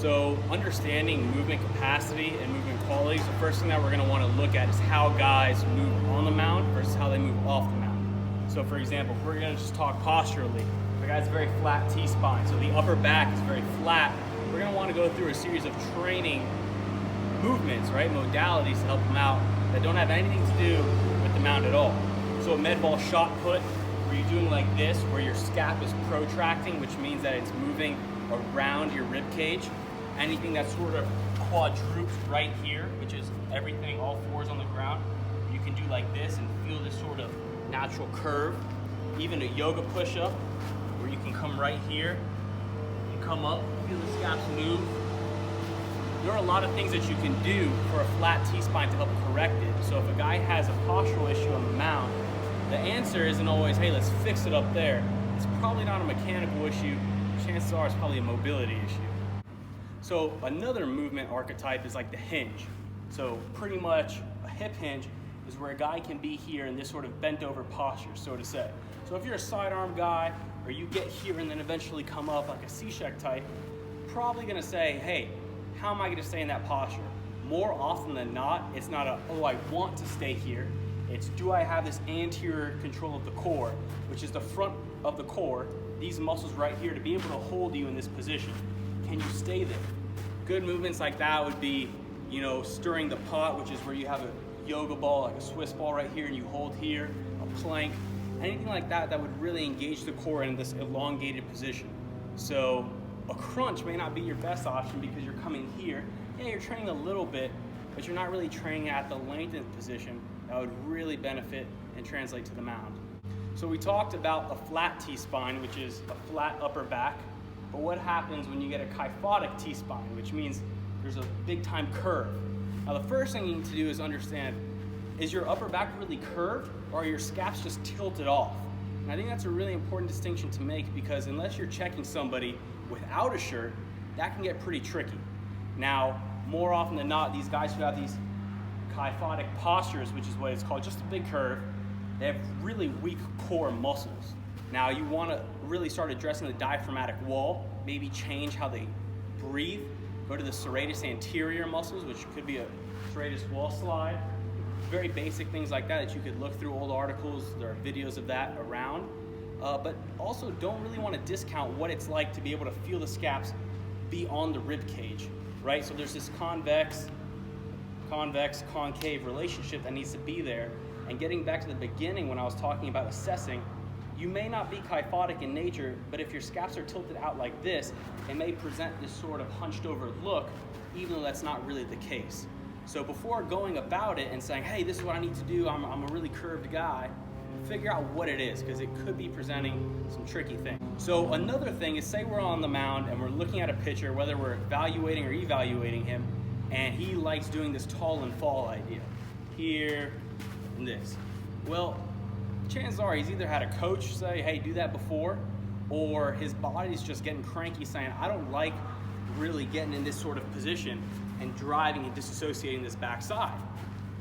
So understanding movement capacity and movement qualities, the first thing that we're going to want to look at is how guys move on the mound versus how they move off the mound. So for example, if we're going to just talk posturally, the guy's a very flat T-spine, so the upper back is very flat. We're going to want to go through a series of training movements, right, modalities to help them out that don't have anything to do with the mound at all. So a med ball shot put, where you're doing like this, where your scap is protracting, which means that it's moving around your rib cage. Anything that's sort of quadruped right here, which is everything, all fours on the ground, you can do like this and feel this sort of natural curve. Even a yoga push-up, where you can come right here, you come up, feel the scaps move. There are a lot of things that you can do for a flat T-spine to help correct it. So if a guy has a postural issue on the mound, the answer isn't always, hey, let's fix it up there. It's probably not a mechanical issue. Chances are it's probably a mobility issue. So another movement archetype is like the hinge. So pretty much a hip hinge is where a guy can be here in this sort of bent over posture, so to say. So if you're a sidearm guy, or you get here and then eventually come up like a C-check type, probably gonna say, hey, how am I gonna stay in that posture? More often than not, it's not a, oh, I want to stay here. It's, do I have this anterior control of the core, which is the front of the core, these muscles right here to be able to hold you in this position. Can you stay there? Good movements like that would be, you know, stirring the pot, which is where you have a yoga ball, like a Swiss ball right here, and you hold here, a plank, anything like that that would really engage the core in this elongated position. So a crunch may not be your best option because you're coming here. Yeah, you're training a little bit, but you're not really training at the lengthened position that would really benefit and translate to the mound. So we talked about a flat T-spine, which is a flat upper back, but what happens when you get a kyphotic T-spine, which means there's a big time curve. Now the first thing you need to do is understand, is your upper back really curved or are your scaps just tilted off? And I think that's a really important distinction to make because unless you're checking somebody without a shirt, that can get pretty tricky. Now, more often than not, these guys who have these kyphotic postures, which is what it's called, just a big curve, they have really weak core muscles. Now you want to really start addressing the diaphragmatic wall, maybe change how they breathe, go to the serratus anterior muscles, which could be a serratus wall slide, very basic things like that that you could look through old articles, there are videos of that around, but also don't really want to discount what it's like to be able to feel the scaps be on the rib cage, right? So there's this convex, concave relationship that needs to be there. And getting back to the beginning when I was talking about assessing, you may not be kyphotic in nature, but if your scaps are tilted out like this, it may present this sort of hunched over look, even though that's not really the case. So before going about it and saying, hey, this is what I need to do, I'm a really curved guy, figure out what it is, because it could be presenting some tricky things. So another thing is, say we're on the mound and we're looking at a pitcher, whether we're evaluating or evaluating him, and he likes doing this tall and fall idea. Here, and this. Well, chances are he's either had a coach say, hey, do that before, or his body's just getting cranky saying, I don't like really getting in this sort of position and driving and disassociating this backside.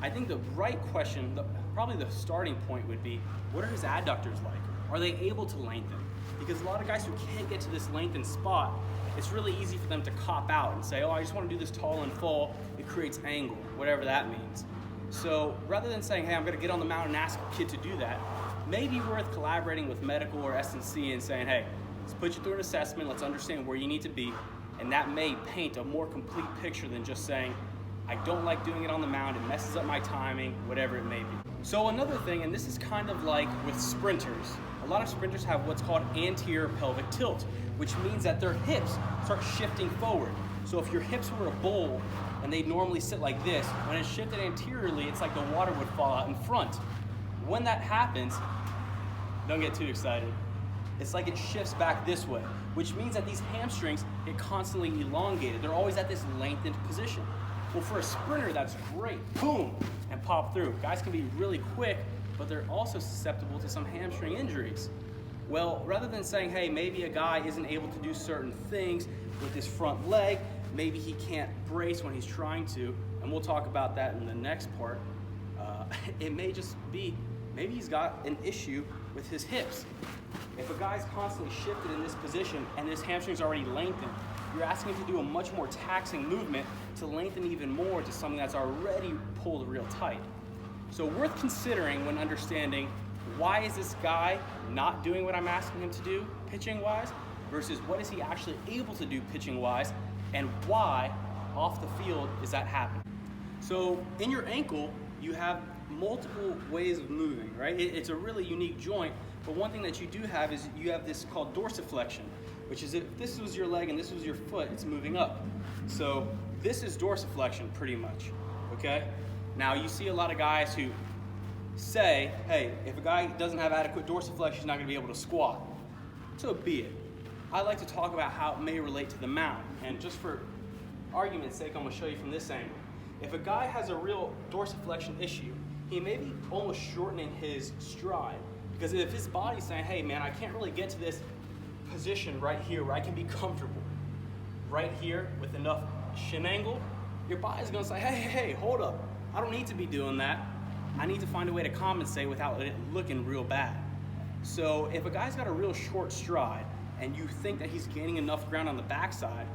I think the right question, probably the starting point would be, what are his adductors like? Are they able to lengthen? Because a lot of guys who can't get to this lengthened spot, it's really easy for them to cop out and say, oh, I just want to do this tall and fall. It creates angle, whatever that means. So rather than saying, hey, I'm going to get on the mound and ask a kid to do that, maybe worth collaborating with medical or S&C and saying, hey, let's put you through an assessment, let's understand where you need to be, and that may paint a more complete picture than just saying, I don't like doing it on the mound, it messes up my timing, whatever it may be. So another thing, and this is kind of like with sprinters, a lot of sprinters have what's called anterior pelvic tilt, which means that their hips start shifting forward. So if your hips were a bowl and they normally sit like this, when it's shifted anteriorly, it's like the water would fall out in front. When that happens, don't get too excited. It's like it shifts back this way, which means that these hamstrings get constantly elongated. They're always at this lengthened position. Well, for a sprinter, that's great. Boom, and pop through. Guys can be really quick, but they're also susceptible to some hamstring injuries. Well, rather than saying, hey, maybe a guy isn't able to do certain things with his front leg, maybe he can't brace when he's trying to, and we'll talk about that in the next part. It may just be, maybe he's got an issue with his hips. If a guy's constantly shifted in this position and his hamstring's already lengthened, you're asking him to do a much more taxing movement to lengthen even more to something that's already pulled real tight. So worth considering when understanding why is this guy not doing what I'm asking him to do pitching-wise versus what is he actually able to do pitching-wise, and why off the field is that happening. So in your ankle, you have multiple ways of moving, right? It's a really unique joint, but one thing that you do have is you have this called dorsiflexion, which is if this was your leg and this was your foot, it's moving up. So this is dorsiflexion pretty much, okay? Now you see a lot of guys who say, hey, if a guy doesn't have adequate dorsiflexion, he's not gonna be able to squat. So be it. I like to talk about how it may relate to the mount, and just for argument's sake, I'm gonna show you from this angle. If a guy has a real dorsiflexion issue, he may be almost shortening his stride, because if his body's saying, hey man, I can't really get to this position right here where I can be comfortable, right here with enough shin angle, your body's gonna say, hey, hold up. I don't need to be doing that. I need to find a way to compensate without it looking real bad. So if a guy's got a real short stride and you think that he's gaining enough ground on the backside,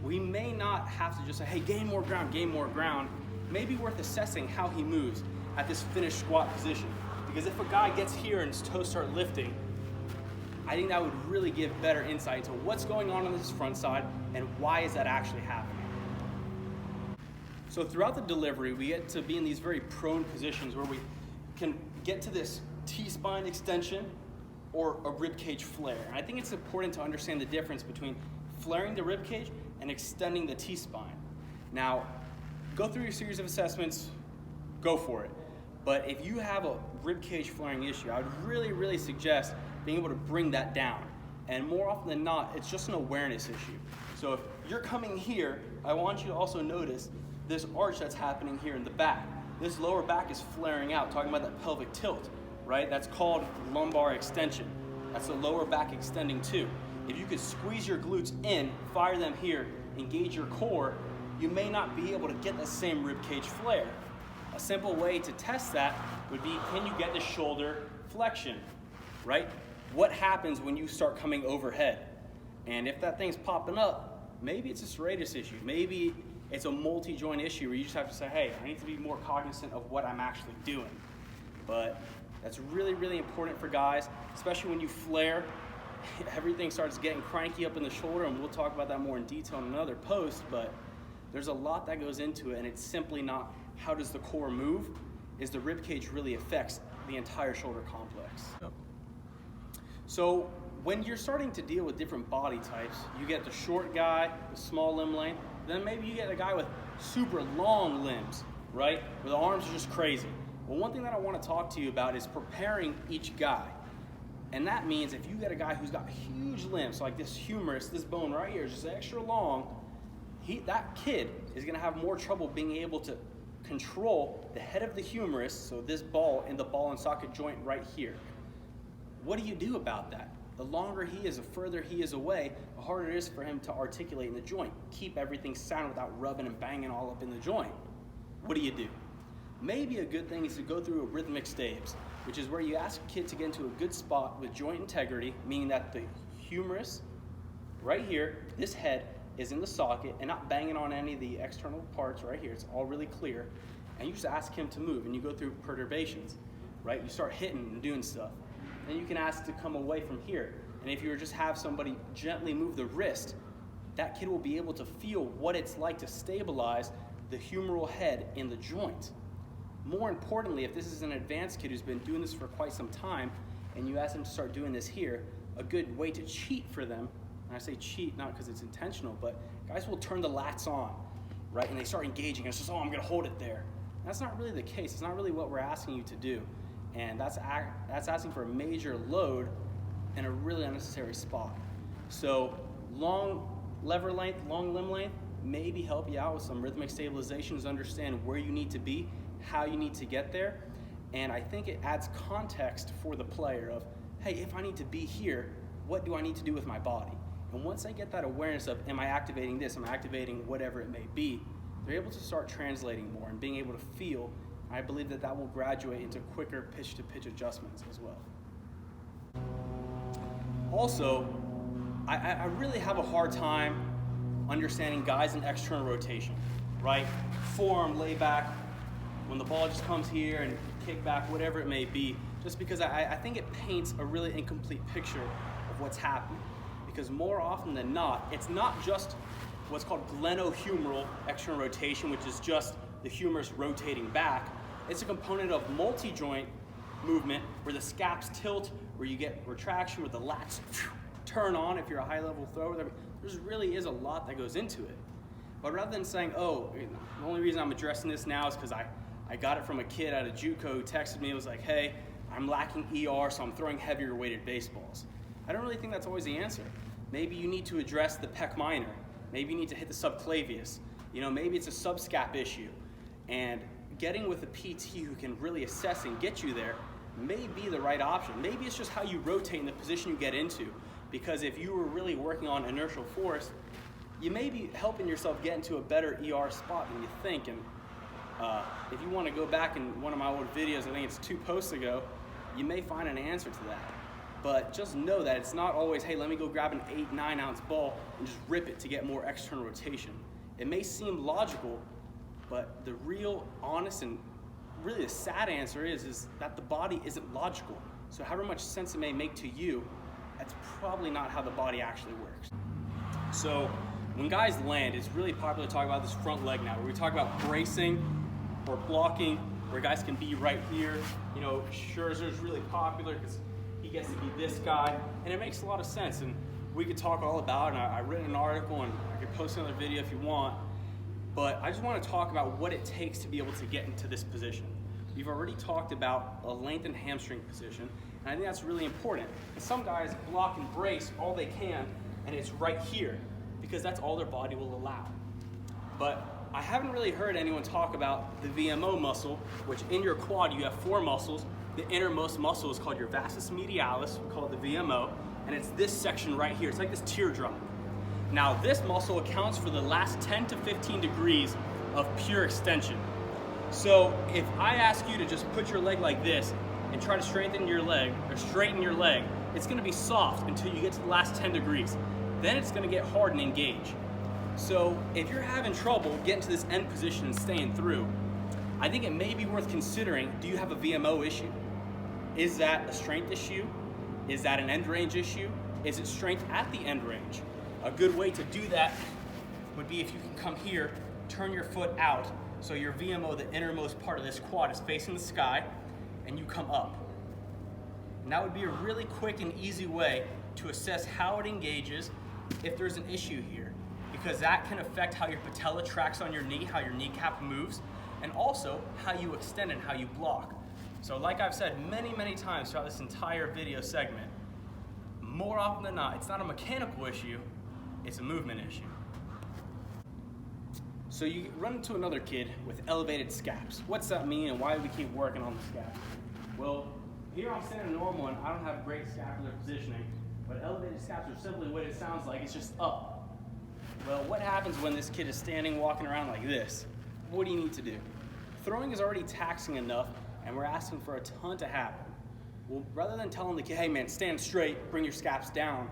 we may not have to just say, hey, gain more ground. Maybe worth assessing how he moves at this finished squat position. Because if a guy gets here and his toes start lifting, I think that would really give better insight into what's going on this front side and why is that actually happening. So throughout the delivery, we get to be in these very prone positions where we can get to this T-spine extension or a rib cage flare. And I think it's important to understand the difference between flaring the rib cage and extending the T-spine. Now, go through your series of assessments, go for it. But if you have a rib cage flaring issue, I would really suggest being able to bring that down. And more often than not, it's just an awareness issue. So if you're coming here, I want you to also notice this arch that's happening here in the back. This lower back is flaring out, talking about that pelvic tilt, right? That's called lumbar extension. That's the lower back extending too. If you could squeeze your glutes in, fire them here, engage your core, you may not be able to get the same rib cage flare. A simple way to test that would be, can you get the shoulder flexion, right? What happens when you start coming overhead? And if that thing's popping up, maybe it's a serratus issue. Maybe it's a multi-joint issue where you just have to say, hey, I need to be more cognizant of what I'm actually doing. But that's really important for guys, especially when you flare. Everything starts getting cranky up in the shoulder, and we'll talk about that more in detail in another post, but there's a lot that goes into it, and it's simply not how does the core move, is the rib cage really affects the entire shoulder complex. So when you're starting to deal with different body types, you get the short guy with small limb length, then maybe you get a guy with super long limbs, right? Where the arms are just crazy. Well, one thing that I want to talk to you about is preparing each guy. And that means if you get a guy who's got huge limbs, like this humerus, this bone right here is just extra long, that kid is going to have more trouble being able to control the head of the humerus, so this ball in the ball and socket joint right here. What do you do about that? The longer he is, the further he is away, the harder it is for him to articulate in the joint, keep everything sound without rubbing and banging all up in the joint. What do? Maybe a good thing is to go through a rhythmic stabs, which is where you ask a kid to get into a good spot with joint integrity, meaning that the humerus right here, this head, is in the socket and not banging on any of the external parts right here. It's all really clear. And you just ask him to move, and you go through perturbations, right? You start hitting and doing stuff. Then you can ask to come away from here. And if you just have somebody gently move the wrist, that kid will be able to feel what it's like to stabilize the humeral head in the joint. More importantly, if this is an advanced kid who's been doing this for quite some time, and you ask them to start doing this here, a good way to cheat for them, and I say cheat not because it's intentional, but guys will turn the lats on, right? And they start engaging. It's just, oh, I'm going to hold it there. That's not really the case. It's not really what we're asking you to do. And that's asking for a major load in a really unnecessary spot. So long lever length, long limb length, maybe help you out with some rhythmic stabilizations, understand where you need to be, how you need to get there. And I think it adds context for the player of, hey, if I need to be here, what do I need to do with my body? And once they get that awareness of, am I activating this, am I activating whatever it may be, they're able to start translating more and being able to feel. I believe that that will graduate into quicker pitch-to-pitch adjustments as well. Also, I really have a hard time understanding guys in external rotation, right? Forearm, lay back, when the ball just comes here and kick back, whatever it may be, just because I think it paints a really incomplete picture of what's happening. Because more often than not, it's not just what's called glenohumeral external rotation, which is just the humerus rotating back. It's a component of multi-joint movement where the scaps tilt, where you get retraction, where the lats turn on if you're a high-level thrower. There really is a lot that goes into it. But rather than saying, oh, the only reason I'm addressing this now is because I got it from a kid at a JUCO who texted me and was like, hey, I'm lacking ER, so I'm throwing heavier weighted baseballs. I don't really think that's always the answer. Maybe you need to address the pec minor. Maybe you need to hit the subclavius. Maybe it's a subscap issue. And getting with a PT who can really assess and get you there may be the right option. Maybe it's just how you rotate in the position you get into. Because if you were really working on inertial force, you may be helping yourself get into a better ER spot than you think. And if you want to go back in one of my old videos, I think it's 2 posts ago, you may find an answer to that. But just know that it's not always, hey, let me go grab an 8-9 ounce ball and just rip it to get more external rotation. It may seem logical, but the real, honest, and really the sad answer is that the body isn't logical. So however much sense it may make to you, that's probably not how the body actually works. So when guys land, it's really popular to talk about this front leg now, where we talk about bracing or blocking, where guys can be right here. Scherzer's really popular because he gets to be this guy, and it makes a lot of sense. And we could talk all about it, and I've written an article, and I could post another video if you want. But I just want to talk about what it takes to be able to get into this position. We've already talked about a lengthened hamstring position, and I think that's really important. And some guys block and brace all they can, and it's right here, because that's all their body will allow. But I haven't really heard anyone talk about the VMO muscle, which in your quad you have 4 muscles. The innermost muscle is called your vastus medialis, we call it the VMO, and it's this section right here. It's like this teardrop. Now this muscle accounts for the last 10 to 15 degrees of pure extension. So if I ask you to just put your leg like this and try to straighten your leg, it's gonna be soft until you get to the last 10 degrees. Then it's gonna get hard and engage. So if you're having trouble getting to this end position and staying through, I think it may be worth considering, do you have a VMO issue? Is that a strength issue? Is that an end range issue? Is it strength at the end range? A good way to do that would be if you can come here, turn your foot out, so your VMO, the innermost part of this quad, is facing the sky, and you come up. And that would be a really quick and easy way to assess how it engages if there's an issue here, because that can affect how your patella tracks on your knee, how your kneecap moves, and also how you extend and how you block. So like I've said many, many times throughout this entire video segment, more often than not, it's not a mechanical issue, it's a movement issue. So you run into another kid with elevated scaps. What's that mean, and why do we keep working on the scaps? Well, here I'm standing normal and I don't have great scapular positioning, but elevated scaps are simply what it sounds like, it's just up. Well, what happens when this kid is standing, walking around like this? What do you need to do? Throwing is already taxing enough, and we're asking for a ton to happen. Well, rather than telling the kid, hey man, stand straight, bring your scaps down,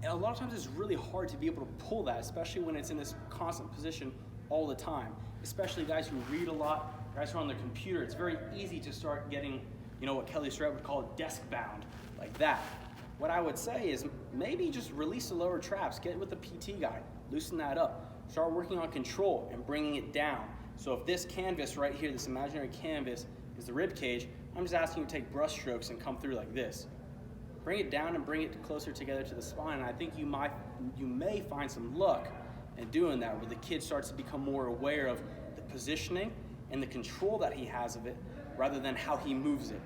and a lot of times it's really hard to be able to pull that, especially when it's in this constant position all the time. Especially guys who read a lot, guys who are on their computer, it's very easy to start getting, what Kelly Starrett would call desk bound, like that. What I would say is maybe just release the lower traps, get with the PT guy, loosen that up, start working on control and bringing it down. So if this canvas right here, this imaginary canvas, is the rib cage, I'm just asking you to take brush strokes and come through like this. Bring it down and bring it closer together to the spine, and I think you may find some luck in doing that, where the kid starts to become more aware of the positioning and the control that he has of it, rather than how he moves it.